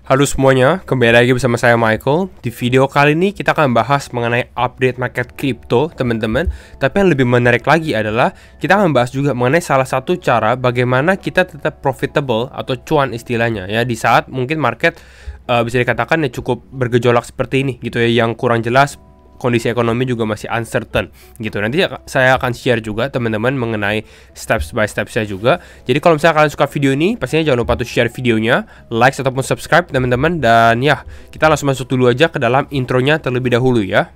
Halo semuanya, kembali lagi bersama saya Michael. Di video kali ini kita akan bahas mengenai update market crypto, teman-teman. Tapi yang lebih menarik lagi adalah kita akan bahas juga mengenai salah satu cara bagaimana kita tetap profitable atau cuan istilahnya ya di saat mungkin market bisa dikatakan ya cukup bergejolak seperti ini gitu ya, yang kurang jelas, kondisi ekonomi juga masih uncertain gitu. Nanti saya akan share juga teman-teman mengenai steps by stepsnya juga. Jadi kalau misalnya kalian suka video ini, pastinya jangan lupa untuk share videonya, like ataupun subscribe teman-teman. Dan ya, kita langsung masuk dulu aja ke dalam intronya terlebih dahulu ya.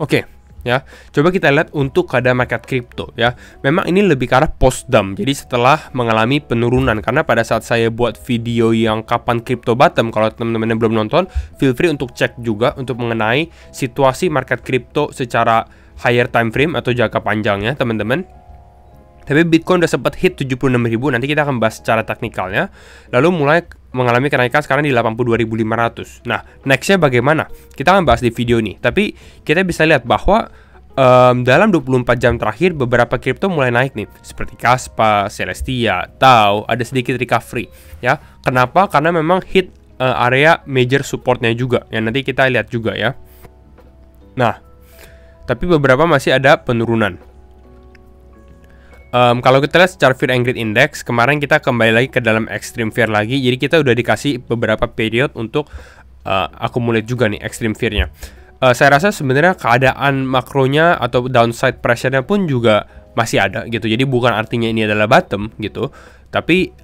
Oke. Ya, coba kita lihat untuk keadaan market crypto ya. Memang ini lebih ke arah post dump. Jadi setelah mengalami penurunan, karena pada saat saya buat video yang kapan crypto bottom, kalau teman-teman yang belum nonton, feel free untuk cek juga untuk mengenai situasi market crypto secara higher time frame atau jangka panjangnya, teman-teman. Tapi Bitcoin udah sempat hit 76.000, nanti kita akan bahas secara teknikalnya. Lalu mulai mengalami kenaikan sekarang di 82.500. Nah, nextnya bagaimana? Kita akan bahas di video ini. Tapi kita bisa lihat bahwa dalam 24 jam terakhir beberapa kripto mulai naik nih, seperti Kaspa, Celestia, Tau, ada sedikit recovery ya. Kenapa? Karena memang hit area major supportnya juga. Ya, nanti kita lihat juga ya. Nah, tapi beberapa masih ada penurunan. Kalau kita lihat secara Fear and Greed Index, kemarin kita kembali lagi ke dalam Extreme Fear lagi. Jadi kita udah dikasih beberapa period untuk accumulate juga nih Extreme Fear-nya. Saya rasa sebenarnya keadaan makronya atau downside pressure-nya pun juga masih ada gitu. Jadi bukan artinya ini adalah bottom gitu, tapi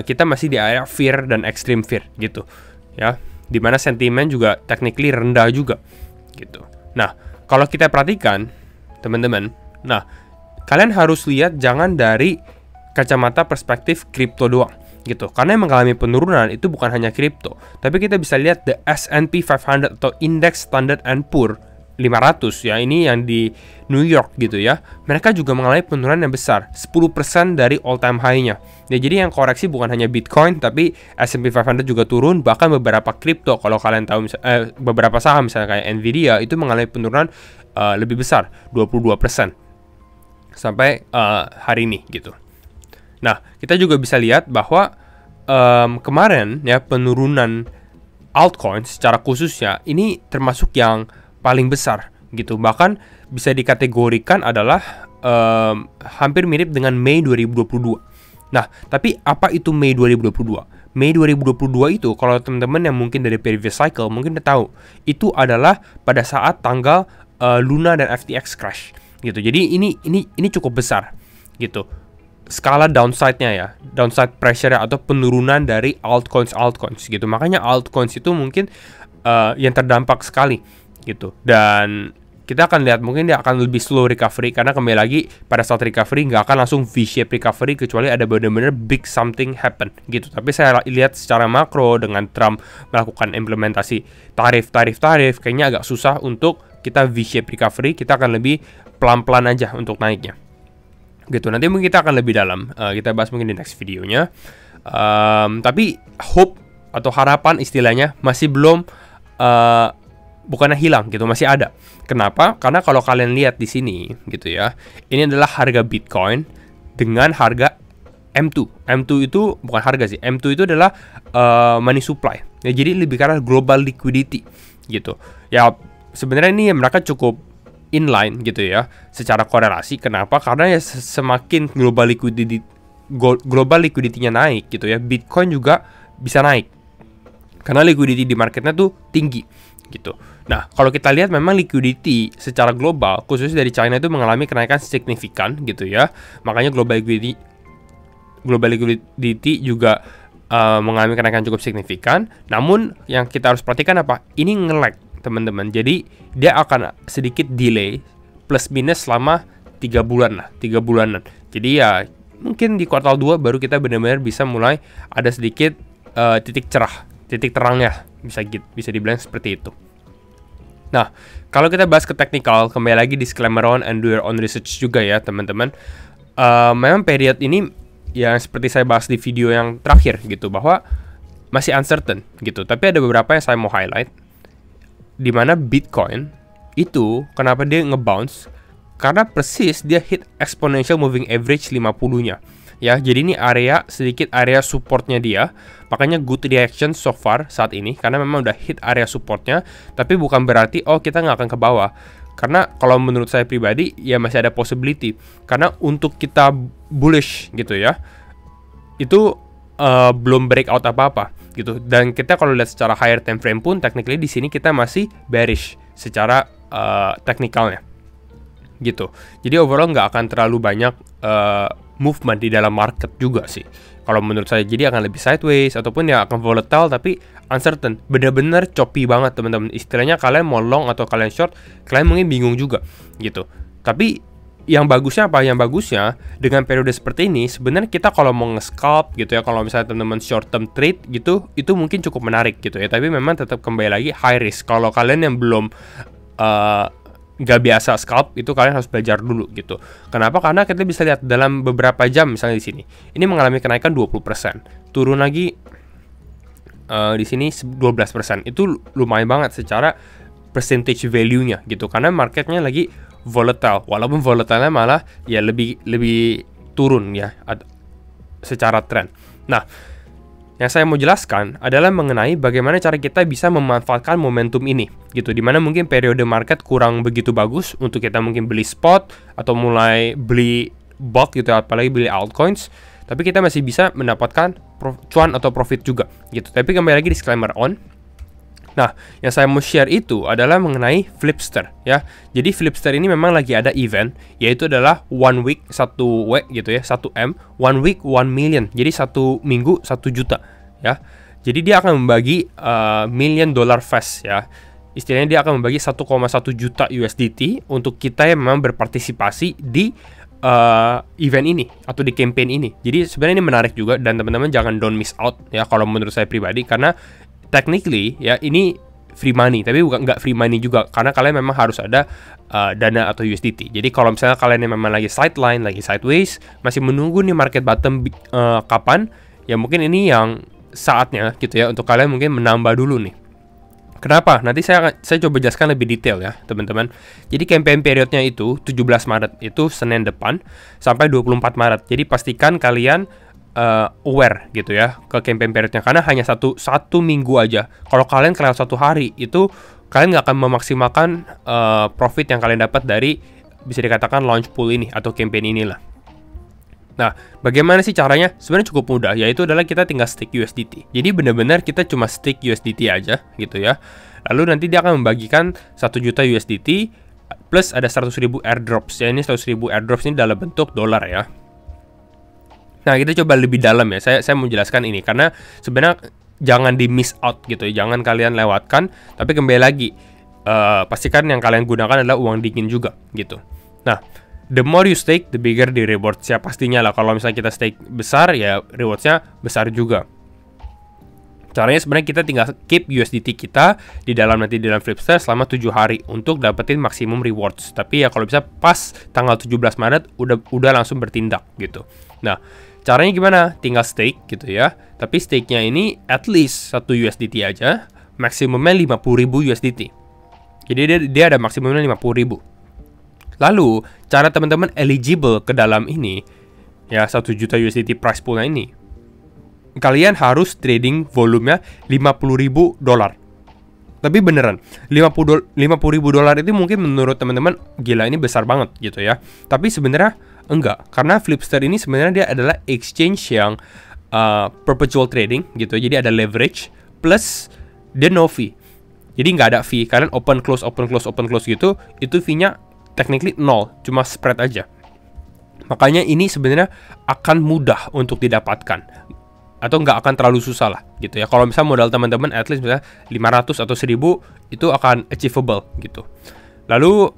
kita masih di area fear dan extreme fear gitu ya. Dimana sentimen juga technically rendah juga gitu. Nah, kalau kita perhatikan teman-teman, nah kalian harus lihat jangan dari kacamata perspektif kripto doang gitu. Karena yang mengalami penurunan itu bukan hanya kripto, tapi kita bisa lihat the S&P 500 atau Index Standard and Poor 500 ya, ini yang di New York gitu ya. Mereka juga mengalami penurunan yang besar, 10% dari all time high-nya. Ya, jadi yang koreksi bukan hanya Bitcoin, tapi S&P 500 juga turun, bahkan beberapa kripto kalau kalian tahu beberapa saham misalnya kayak Nvidia itu mengalami penurunan lebih besar, 22%. Sampai hari ini gitu. Nah, kita juga bisa lihat bahwa kemarin ya penurunan altcoin secara khususnya ini termasuk yang paling besar gitu. Bahkan bisa dikategorikan adalah hampir mirip dengan Mei 2022. Nah, tapi apa itu Mei 2022? Mei 2022 itu kalau teman-teman yang mungkin dari previous cycle mungkin udah tahu, itu adalah pada saat tanggal Luna dan FTX crash gitu. Jadi ini cukup besar gitu. Skala downside-nya ya, downside pressure atau penurunan dari altcoins gitu. Makanya altcoins itu mungkin yang terdampak sekali gitu. Dan kita akan lihat mungkin dia akan lebih slow recovery, karena kembali lagi pada saat recovery nggak akan langsung V-shape recovery kecuali ada benar-benar big something happen gitu. Tapi saya lihat secara makro dengan Trump melakukan implementasi tarif kayaknya agak susah untuk kita V-shape recovery. Kita akan lebih pelan-pelan aja untuk naiknya gitu. Nanti mungkin kita akan lebih dalam kita bahas mungkin di next videonya. Tapi hope atau harapan istilahnya masih belum bukannya hilang gitu, masih ada. Kenapa? Karena kalau kalian lihat di sini gitu ya, ini adalah harga Bitcoin dengan harga M2. M2 itu bukan harga sih, M2 itu adalah money supply ya, jadi lebih karena global liquidity gitu ya. Sebenarnya ini mereka cukup inline gitu ya secara korelasi. Kenapa? Karena ya semakin global liquidity-nya naik gitu ya, Bitcoin juga bisa naik karena liquidity di marketnya tuh tinggi gitu. Nah, kalau kita lihat memang liquidity secara global khususnya dari China itu mengalami kenaikan signifikan gitu ya. Makanya global liquidity juga mengalami kenaikan cukup signifikan. Namun yang kita harus perhatikan apa? Ini nge-lag teman-teman. Jadi dia akan sedikit delay plus minus selama 3 bulan lah, 3 bulanan. Jadi ya mungkin di kuartal 2 baru kita benar-benar bisa mulai ada sedikit titik cerah, titik terangnya, bisa dibilang seperti itu. Nah, kalau kita bahas ke teknikal, kembali lagi disclaimer on and do your own research juga ya teman-teman. Memang period ini yang seperti saya bahas di video yang terakhir gitu, bahwa masih uncertain gitu. Tapi ada beberapa yang saya mau highlight, di mana Bitcoin itu kenapa dia nge-bounce? Karena persis dia hit exponential moving average 50-nya. Ya, jadi ini area sedikit area supportnya dia. Makanya good reaction so far saat ini karena memang udah hit area supportnya, tapi bukan berarti oh kita nggak akan ke bawah. Karena kalau menurut saya pribadi ya masih ada possibility. Karena untuk kita bullish gitu ya, itu belum breakout apa-apa gitu. Dan kita kalau lihat secara higher time frame pun technically di sini kita masih bearish secara teknikalnya. Gitu. Jadi overall nggak akan terlalu banyak movement di dalam market juga sih. Kalau menurut saya jadi akan lebih sideways ataupun ya akan volatile tapi uncertain. Bener-bener choppy banget teman-teman. Istilahnya kalian mau long atau kalian short, kalian mungkin bingung juga gitu. Tapi yang bagusnya apa? Yang bagusnya dengan periode seperti ini sebenarnya kita kalau mau nge-scalp gitu ya, kalau misalnya teman-teman short term trade gitu, itu mungkin cukup menarik gitu ya. Tapi memang tetap kembali lagi high risk. Kalau kalian yang belum nggak biasa scalp itu kalian harus belajar dulu gitu. Kenapa? Karena kita bisa lihat dalam beberapa jam misalnya di sini. Ini mengalami kenaikan 20%. Turun lagi di sini 12%. Itu lumayan banget secara percentage value-nya gitu. Karena marketnya lagi volatile. Walaupun volatile-nya malah ya lebih turun ya secara tren. Nah, yang saya mau jelaskan adalah mengenai bagaimana cara kita bisa memanfaatkan momentum ini gitu, dimana mungkin periode market kurang begitu bagus untuk kita mungkin beli spot atau mulai beli bulk gitu, apalagi beli altcoins, tapi kita masih bisa mendapatkan cuan atau profit juga gitu. Tapi kembali lagi disclaimer on. Nah, yang saya mau share itu adalah mengenai Flipster ya. Jadi Flipster ini memang lagi ada event, yaitu adalah 1 week 1W gitu ya, 1M, 1 week 1 million. Jadi 1 minggu 1 juta ya. Jadi dia akan membagi $1 million fast ya. Istilahnya dia akan membagi 1,1 juta USDT untuk kita yang memang berpartisipasi di event ini atau di campaign ini. Jadi sebenarnya ini menarik juga dan teman-teman jangan don't miss out ya kalau menurut saya pribadi, karena technically ya ini free money, tapi bukan nggak free money juga karena kalian memang harus ada dana atau USDT. Jadi kalau misalnya kalian yang memang lagi sideline, lagi sideways, masih menunggu nih market bottom kapan, ya mungkin ini yang saatnya gitu ya untuk kalian mungkin menambah dulu nih. Kenapa? Nanti saya coba jelaskan lebih detail ya teman-teman. Jadi campaign periodnya itu 17 Maret itu Senin depan sampai 24 Maret. Jadi pastikan kalian aware gitu ya ke campaign periodnya, karena hanya satu minggu aja. Kalau kalian kelewat 1 hari itu kalian nggak akan memaksimalkan profit yang kalian dapat dari bisa dikatakan launch pool ini atau campaign inilah. Nah, bagaimana sih caranya? Sebenarnya cukup mudah, yaitu adalah kita tinggal stake USDT. Jadi benar-benar kita cuma stake USDT aja gitu ya. Lalu nanti dia akan membagikan 1 juta USDT plus ada 100.000 airdrops. Ya, ini 100.000 airdrops ini dalam bentuk dolar ya. Nah, kita coba lebih dalam ya. Saya mau jelaskan ini karena sebenarnya jangan di miss out gitu ya. Jangan kalian lewatkan, tapi kembali lagi pastikan yang kalian gunakan adalah uang dingin juga gitu. Nah, the more you stake, the bigger the rewards ya pastinya lah. Kalau misalnya kita stake besar ya rewardsnya besar juga. Caranya sebenarnya kita tinggal keep USDT kita di dalam Flipster selama 7 hari untuk dapetin maksimum rewards. Tapi ya kalau bisa pas tanggal 17 Maret udah langsung bertindak gitu. Nah, caranya gimana? Tinggal stake gitu ya. Tapi stake-nya ini at least 1 USDT aja, maksimumnya 50.000 USDT. Jadi dia ada maksimumnya 50.000. Lalu, cara teman-teman eligible ke dalam ini ya 1 juta USDT price pool-nya ini, kalian harus trading volumenya $50.000. Tapi beneran, $50.000 itu mungkin menurut teman-teman gila ini besar banget gitu ya. Tapi sebenarnya enggak, karena Flipster ini sebenarnya dia adalah exchange yang perpetual trading gitu. Jadi ada leverage plus dia no fee. Jadi nggak ada fee. Kalian open close gitu, itu fee-nya technically 0, cuma spread aja. Makanya ini sebenarnya akan mudah untuk didapatkan atau nggak akan terlalu susah lah gitu ya. Kalau misalnya modal teman-teman at least misalnya 500 atau 1000 itu akan achievable gitu. Lalu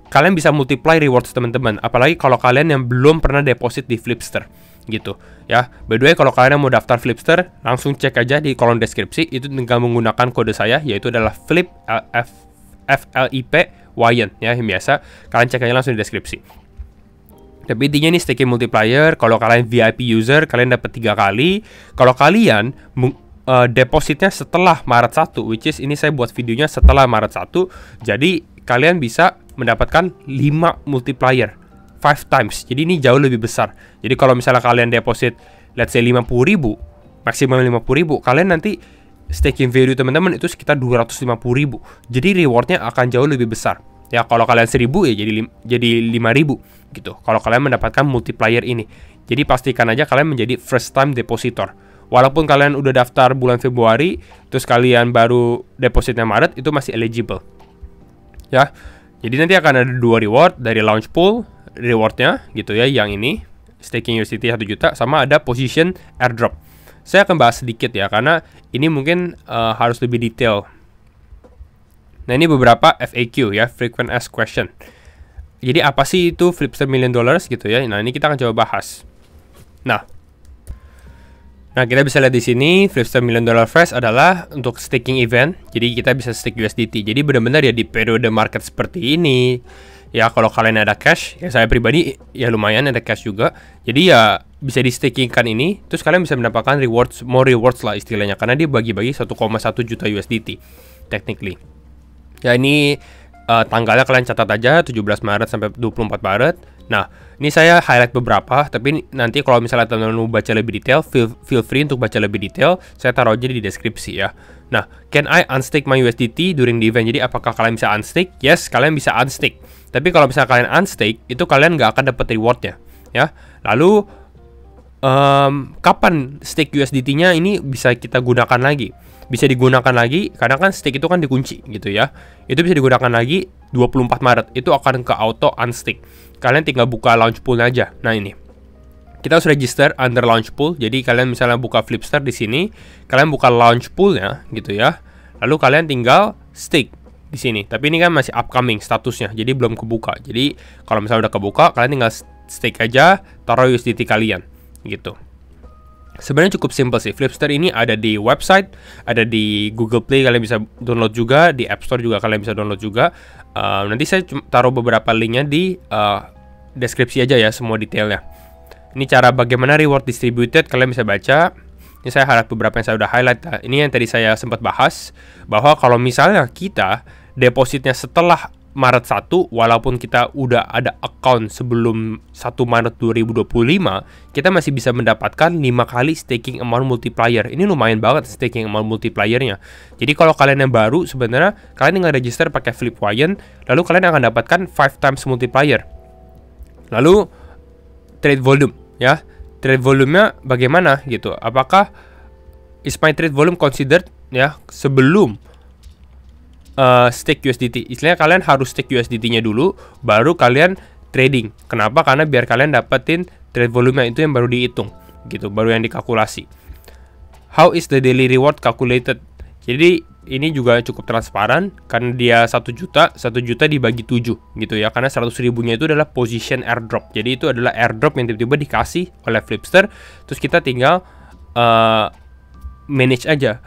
kalian bisa multiply rewards teman-teman, apalagi kalau kalian yang belum pernah deposit di Flipster gitu ya. By the way, kalau kalian yang mau daftar Flipster, langsung cek aja di kolom deskripsi, itu tinggal menggunakan kode saya, yaitu adalah FLIP Wyan ya, yang biasa kalian cek aja langsung di deskripsi. Tapi intinya ini staking multiplier. Kalau kalian VIP user, kalian dapat 3 kali. Kalau kalian depositnya setelah Maret 1, which is ini saya buat videonya setelah Maret 1, jadi kalian bisa mendapatkan 5 multiplier 5 times. Jadi ini jauh lebih besar. Jadi kalau misalnya kalian deposit let's say 50.000, maksimal 50.000, kalian nanti staking value teman-teman itu sekitar 250.000. Jadi rewardnya akan jauh lebih besar. Ya kalau kalian 1.000 ya jadi 5.000 gitu. Kalau kalian mendapatkan multiplier ini. Jadi pastikan aja kalian menjadi first time depositor. Walaupun kalian udah daftar bulan Februari, terus kalian baru depositnya Maret, itu masih eligible. Ya. Jadi nanti akan ada 2 reward dari launch pool rewardnya gitu ya, yang ini staking USDT 1 juta, sama ada position airdrop. Saya akan bahas sedikit ya, karena ini mungkin harus lebih detail. Nah ini beberapa FAQ ya, frequent asked question. Jadi apa sih itu Flipster $1 million gitu ya? Nah ini kita akan coba bahas. Nah kita bisa lihat di sini Flipster $1 million Fresh adalah untuk staking event. Jadi kita bisa stake USDT. Jadi benar-benar ya di periode market seperti ini. Ya kalau kalian ada cash, ya saya pribadi ya lumayan ada cash juga. Jadi ya bisa di stakingkan ini, terus kalian bisa mendapatkan rewards, more rewards lah istilahnya, karena dia bagi-bagi 1,1 juta USDT technically. Ya ini tanggalnya kalian catat aja 17 Maret sampai 24 Maret. Nah, ini saya highlight beberapa, tapi nanti kalau misalnya teman-teman mau baca lebih detail, feel free untuk baca lebih detail. Saya taruh aja di deskripsi ya. Nah, can I unstake my USDT during the event? Jadi apakah kalian bisa unstake? Yes, kalian bisa unstake. Tapi kalau misalnya kalian unstake, itu kalian nggak akan dapat rewardnya, ya. Lalu kapan stake USDT-nya ini bisa kita gunakan lagi? Bisa digunakan lagi karena kan stake itu kan dikunci gitu ya. Itu bisa digunakan lagi 24 Maret. Itu akan ke auto unstake. Kalian tinggal buka launch pool aja. Nah ini. Kita harus register under launch pool. Jadi kalian misalnya buka Flipster di sini, kalian buka launch pool-nya gitu ya. Lalu kalian tinggal stake di sini. Tapi ini kan masih upcoming statusnya. Jadi belum kebuka. Jadi kalau misalnya udah kebuka, kalian tinggal stake aja, taruh USDT kalian gitu. Sebenarnya cukup simple sih. Flipster ini ada di website, ada di Google Play, kalian bisa download juga, di App Store juga kalian bisa download juga. Nanti saya taruh beberapa linknya di deskripsi aja ya, semua detailnya. Ini cara bagaimana reward distributed, kalian bisa baca. Ini saya harap beberapa yang saya udah highlight. Ini yang tadi saya sempat bahas, bahwa kalau misalnya kita depositnya setelah Maret 1, walaupun kita udah ada account sebelum 1 Maret 2025, kita masih bisa mendapatkan 5 kali staking amount multiplier. Ini lumayan banget staking amount multipliernya. Jadi kalau kalian yang baru, sebenarnya kalian tinggal register pakai Flipwire, lalu kalian akan dapatkan 5 times multiplier. Lalu trade volume ya. Trade volume-nya bagaimana gitu? Apakah is my trade volume considered ya sebelum stake USDT? Istilahnya kalian harus stake USDT-nya dulu, baru kalian trading. Kenapa? Karena biar kalian dapetin trade volume itu yang baru dihitung, gitu, baru yang dikalkulasi. How is the daily reward calculated? Jadi ini juga cukup transparan, karena dia 1 juta dibagi 7 gitu ya, karena 100 ribunya itu adalah position airdrop. Jadi itu adalah airdrop yang tiba-tiba dikasih oleh Flipster, terus kita tinggal manage aja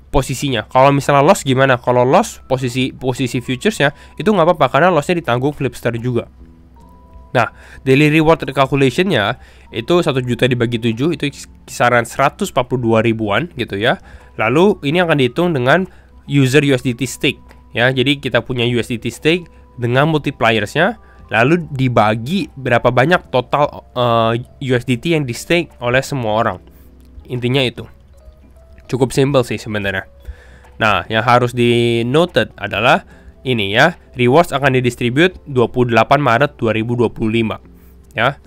posisinya. Kalau misalnya loss gimana? Kalau loss posisi futuresnya itu nggak apa-apa karena lossnya ditanggung Flipster juga. Nah, daily reward calculation-nya itu 1 juta dibagi 7 itu kisaran 142 ribuan gitu ya. Lalu ini akan dihitung dengan user USDT stake ya. Jadi kita punya USDT stake dengan multipliers-nya, lalu dibagi berapa banyak total USDT yang di stake oleh semua orang. Intinya itu. Cukup simple sih sebenarnya. Nah, yang harus di noted adalah ini ya, rewards akan didistribute 28 Maret 2025 ya.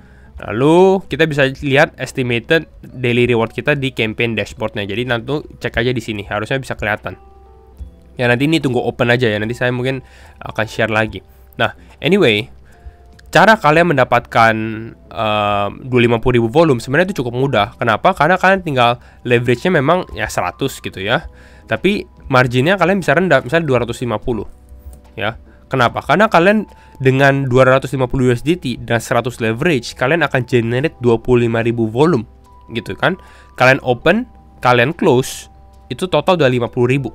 Lalu kita bisa lihat estimated daily reward kita di campaign dashboardnya. Jadi nanti cek aja di sini, harusnya bisa kelihatan. Ya nanti ini tunggu open aja ya, nanti saya mungkin akan share lagi. Nah, anyway, cara kalian mendapatkan 250.000 volume sebenarnya itu cukup mudah. Kenapa? Karena kalian tinggal leverage-nya memang ya 100 gitu ya. Tapi marginnya kalian bisa rendah, misalnya 250 ya. Kenapa? Karena kalian dengan 250 USDT dan 100 leverage, kalian akan generate 25.000 volume gitu kan. Kalian open, kalian close, itu total udah 50.000.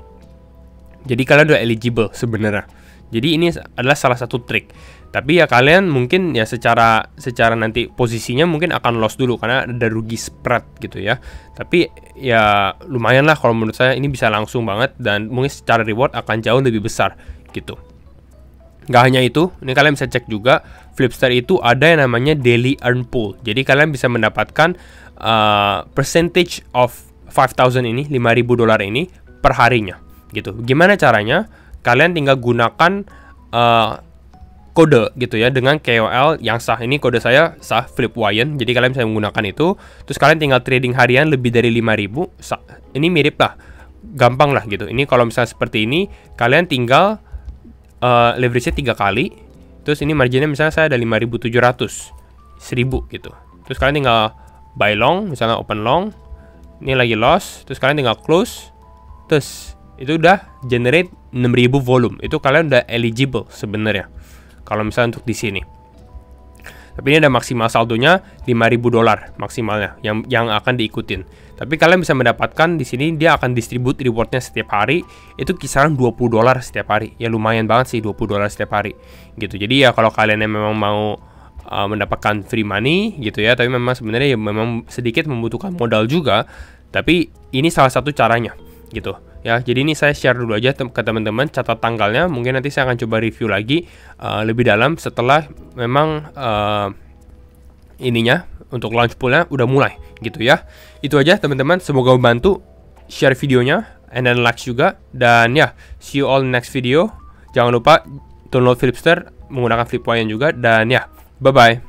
Jadi kalian udah eligible sebenarnya. Jadi ini adalah salah satu trik. Tapi ya kalian mungkin ya secara nanti posisinya mungkin akan loss dulu karena ada rugi spread gitu ya. Tapi ya lumayan lah kalau menurut saya, ini bisa langsung banget dan mungkin secara reward akan jauh lebih besar gitu. Gak hanya itu, ini kalian bisa cek juga Flipster itu ada yang namanya daily earn pool. Jadi kalian bisa mendapatkan percentage of 5,000 ini, $5,000 ini per harinya gitu. Gimana caranya? Kalian tinggal gunakan kode gitu ya dengan KOL yang sah. Ini kode saya sah Flipwire. Jadi kalian bisa menggunakan itu. Terus kalian tinggal trading harian lebih dari 5.000. Ini mirip lah, gampang lah gitu. Ini kalau misalnya seperti ini, kalian tinggal leverage-nya 3 kali. Terus ini marginnya misalnya saya ada 5.700, 1.000 gitu. Terus kalian tinggal buy long, misalnya open long. Ini lagi loss, terus kalian tinggal close. Terus itu udah generate 6.000 volume. Itu kalian udah eligible sebenarnya kalau misalnya untuk di sini. Tapi ini ada maksimal saldonya $5.000 maksimalnya yang akan diikutin. Tapi kalian bisa mendapatkan di sini dia akan distribute rewardnya setiap hari itu kisaran $20 setiap hari. Ya lumayan banget sih $20 setiap hari gitu. Jadi ya kalau kalian yang memang mau mendapatkan free money gitu ya, tapi memang sebenarnya ya memang sedikit membutuhkan modal juga. Tapi ini salah satu caranya gitu. Ya, jadi ini saya share dulu aja ke teman-teman catat tanggalnya. Mungkin nanti saya akan coba review lagi lebih dalam setelah memang ininya untuk launch poolnya udah mulai gitu ya. Itu aja teman-teman, semoga membantu. Share videonya and then like juga. Dan ya, see you all in next video. Jangan lupa download Flipster menggunakan Flipwire juga. Dan ya, bye-bye.